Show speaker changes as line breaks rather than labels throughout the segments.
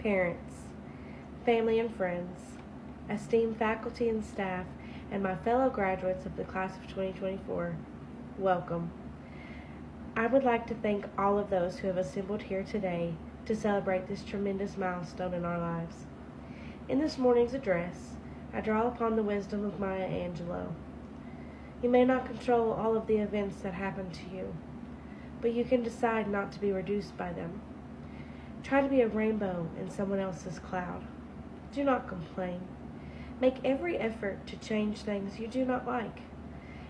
parents, family and friends, esteemed faculty and staff, and my fellow graduates of the class of 2024, welcome. I would like to thank all of those who have assembled here today to celebrate this tremendous milestone in our lives. In this morning's address, I draw upon the wisdom of Maya Angelou. You may not control all of the events that happen to you, but you can decide not to be reduced by them. Try to be a rainbow in someone else's cloud. Do not complain. Make every effort to change things you do not like.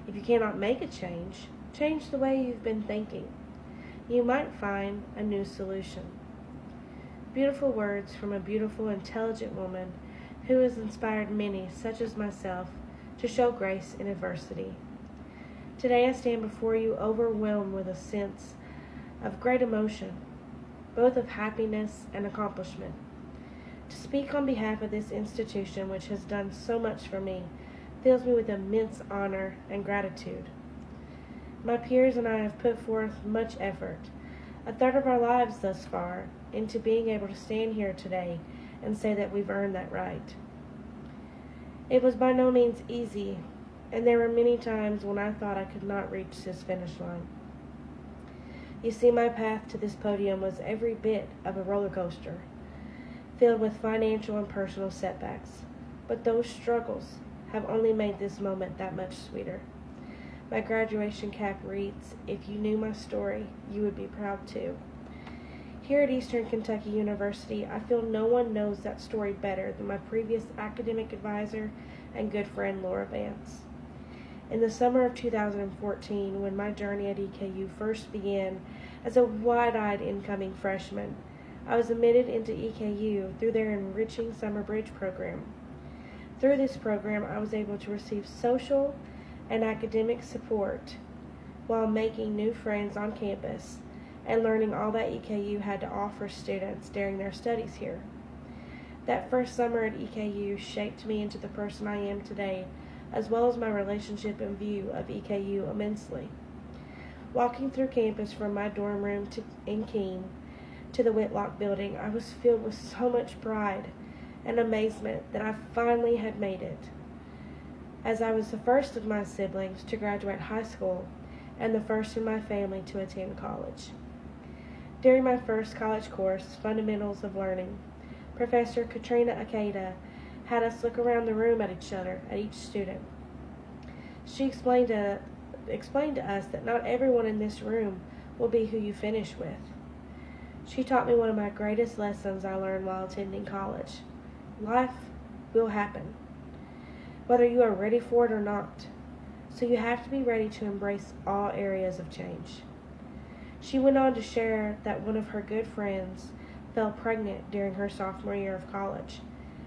If you cannot make a change, change the way you've been thinking. You might find a new solution. Beautiful words from a beautiful, intelligent woman who has inspired many, such as myself, to show grace in adversity. Today I stand before you overwhelmed with a sense of great emotion, both of happiness and accomplishment. To speak on behalf of this institution, which has done so much for me, fills me with immense honor and gratitude. My peers and I have put forth much effort, a third of our lives thus far, into being able to stand here today and say that we've earned that right. It was by no means easy, and there were many times when I thought I could not reach this finish line. You see, my path to this podium was every bit of a roller coaster, filled with financial and personal setbacks, but those struggles have only made this moment that much sweeter. My graduation cap reads, "If you knew my story, you would be proud too." Here at Eastern Kentucky University, I feel no one knows that story better than my previous academic advisor and good friend, Laura Vance. In the summer of 2014, when my journey at EKU first began as a wide-eyed incoming freshman, I was admitted into EKU through their enriching summer bridge program. Through this program, I was able to receive social and academic support while making new friends on campus and learning all that EKU had to offer students during their studies here. That first summer at EKU shaped me into the person I am today, as well as my relationship and view of EKU immensely. Walking through campus from my dorm room in Keene to the Whitlock building, I was filled with so much pride and amazement that I finally had made it, as I was the first of my siblings to graduate high school and the first in my family to attend college. During my first college course, Fundamentals of Learning, Professor Katrina Akeda had us look around the room at each other, at each student. She explained to us that not everyone in this room will be who you finish with. She taught me one of my greatest lessons I learned while attending college. Life will happen, whether you are ready for it or not. So you have to be ready to embrace all areas of change. She went on to share that one of her good friends fell pregnant during her sophomore year of college,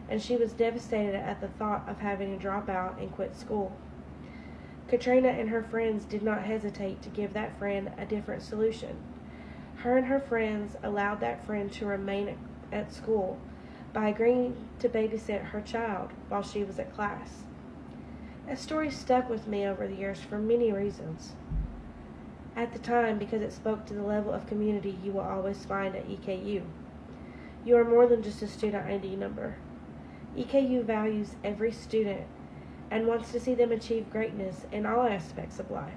and she was devastated at the thought of having to drop out and quit school. Katrina and her friends did not hesitate to give that friend a different solution. Her and her friends allowed that friend to remain at school by agreeing to babysit her child while she was at class. That story stuck with me over the years for many reasons. At the time, because it spoke to the level of community you will always find at EKU. You are more than just a student ID number. EKU values every student and wants to see them achieve greatness in all aspects of life.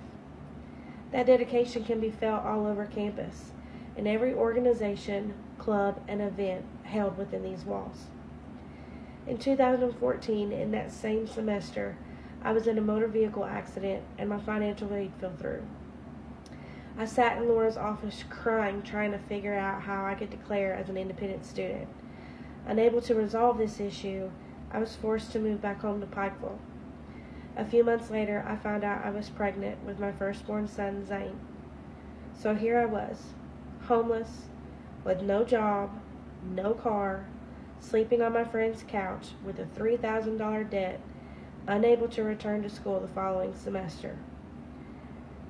That dedication can be felt all over campus, in every organization, club, and event held within these walls. In 2014, in that same semester, I was in a motor vehicle accident and my financial aid fell through. I sat in Laura's office crying, trying to figure out how I could declare as an independent student. Unable to resolve this issue, I was forced to move back home to Pikeville. A few months later, I found out I was pregnant with my firstborn son, Zane. So here I was, homeless, with no job, no car, sleeping on my friend's couch with a $3,000 debt, unable to return to school the following semester.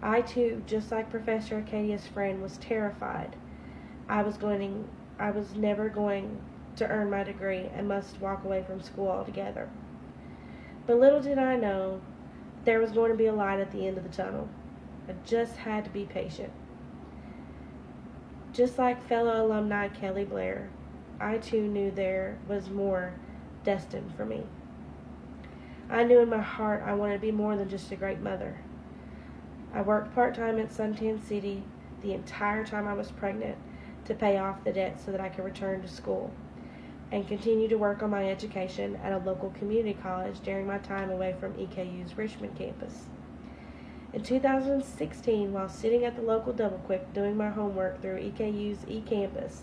I too, just like Professor Acadia's friend, was terrified. I was never going to earn my degree and must walk away from school altogether. But little did I know there was going to be a light at the end of the tunnel. I just had to be patient. Just like fellow alumni Kelly Blair, I too knew there was more destined for me. I knew in my heart I wanted to be more than just a great mother. I worked part-time at Suntan City the entire time I was pregnant to pay off the debt so that I could return to school and continue to work on my education at a local community college during my time away from EKU's Richmond campus. In 2016, while sitting at the local Double Quick doing my homework through EKU's eCampus,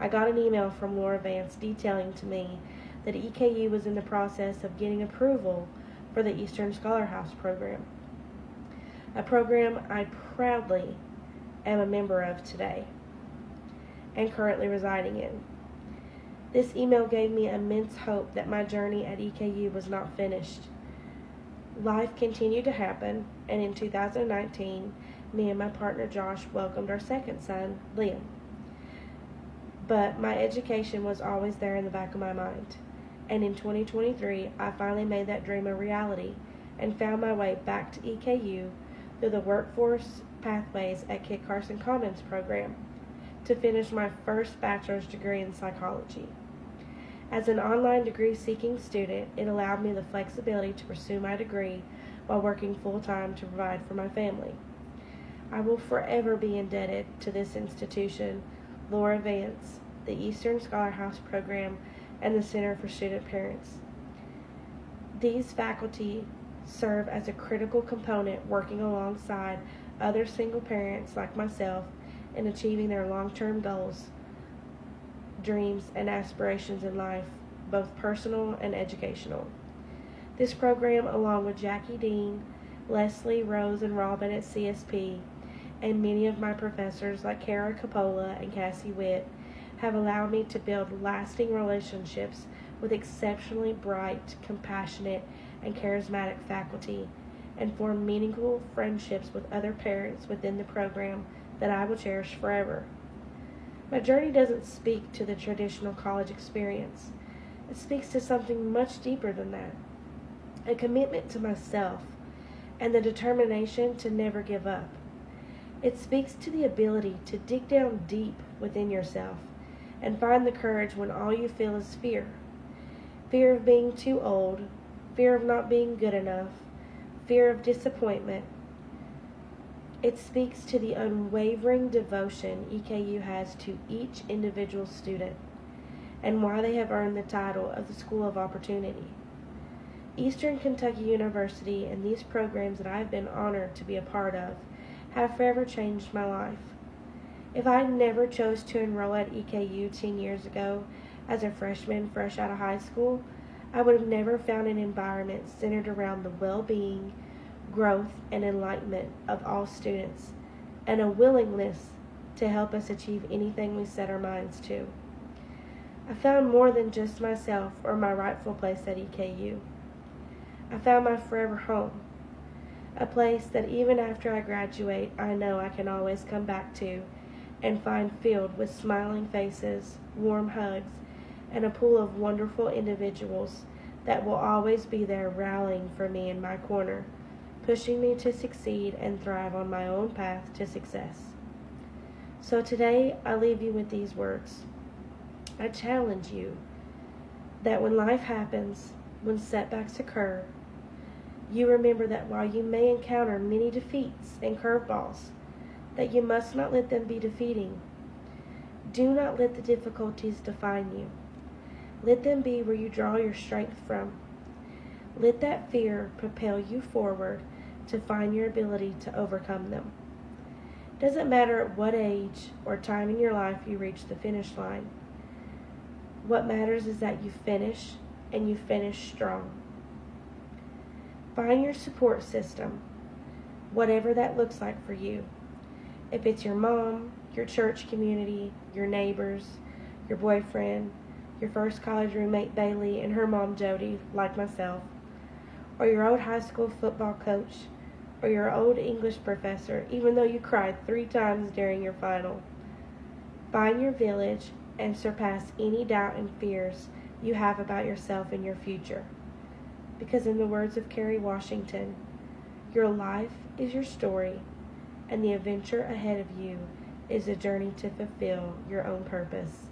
I got an email from Laura Vance detailing to me that EKU was in the process of getting approval for the Eastern Scholar House program, a program I proudly am a member of today and currently residing in. This email gave me immense hope that my journey at EKU was not finished. Life continued to happen, and in 2019, me and my partner Josh welcomed our second son, Liam. But my education was always there in the back of my mind. And in 2023, I finally made that dream a reality and found my way back to EKU through the Workforce Pathways at Kit Carson Commons program to finish my first bachelor's degree in psychology. As an online degree-seeking student, it allowed me the flexibility to pursue my degree while working full-time to provide for my family. I will forever be indebted to this institution, Laura Vance, the Eastern Scholar House program, and the Center for Student Parents. These faculty serve as a critical component working alongside other single parents like myself in achieving their long-term goals, dreams, and aspirations in life, both personal and educational. This program, along with Jackie Dean, Leslie, Rose, and Robin at CSP, and many of my professors like Kara Coppola and Cassie Witt, have allowed me to build lasting relationships with exceptionally bright, compassionate, and charismatic faculty, and form meaningful friendships with other parents within the program that I will cherish forever. My journey doesn't speak to the traditional college experience. It speaks to something much deeper than that. A commitment to myself and the determination to never give up. It speaks to the ability to dig down deep within yourself and find the courage when all you feel is fear. Fear of being too old, fear of not being good enough, fear of disappointment. It speaks to the unwavering devotion EKU has to each individual student and why they have earned the title of the School of Opportunity. Eastern Kentucky University and these programs that I have been honored to be a part of have forever changed my life. If I never chose to enroll at EKU 10 years ago as a freshman fresh out of high school, I would have never found an environment centered around the well-being, growth, and enlightenment of all students, and a willingness to help us achieve anything we set our minds to. I found more than just myself or my rightful place at EKU. I found my forever home, a place that even after I graduate, I know I can always come back to and find filled with smiling faces, warm hugs, and a pool of wonderful individuals that will always be there rallying for me in my corner, pushing me to succeed and thrive on my own path to success. So today, I leave you with these words. I challenge you that when life happens, when setbacks occur, you remember that while you may encounter many defeats and curveballs, that you must not let them be defeating. Do not let the difficulties define you. Let them be where you draw your strength from. Let that fear propel you forward to find your ability to overcome them. It doesn't matter at what age or time in your life you reach the finish line. What matters is that you finish, and you finish strong. Find your support system, whatever that looks like for you. If it's your mom, your church community, your neighbors, your boyfriend, your first college roommate Bailey and her mom Jody, like myself, or your old high school football coach, or your old English professor, even though you cried 3 times during your final. Find your village and surpass any doubt and fears you have about yourself and your future. Because in the words of Kerry Washington, your life is your story, and the adventure ahead of you is a journey to fulfill your own purpose.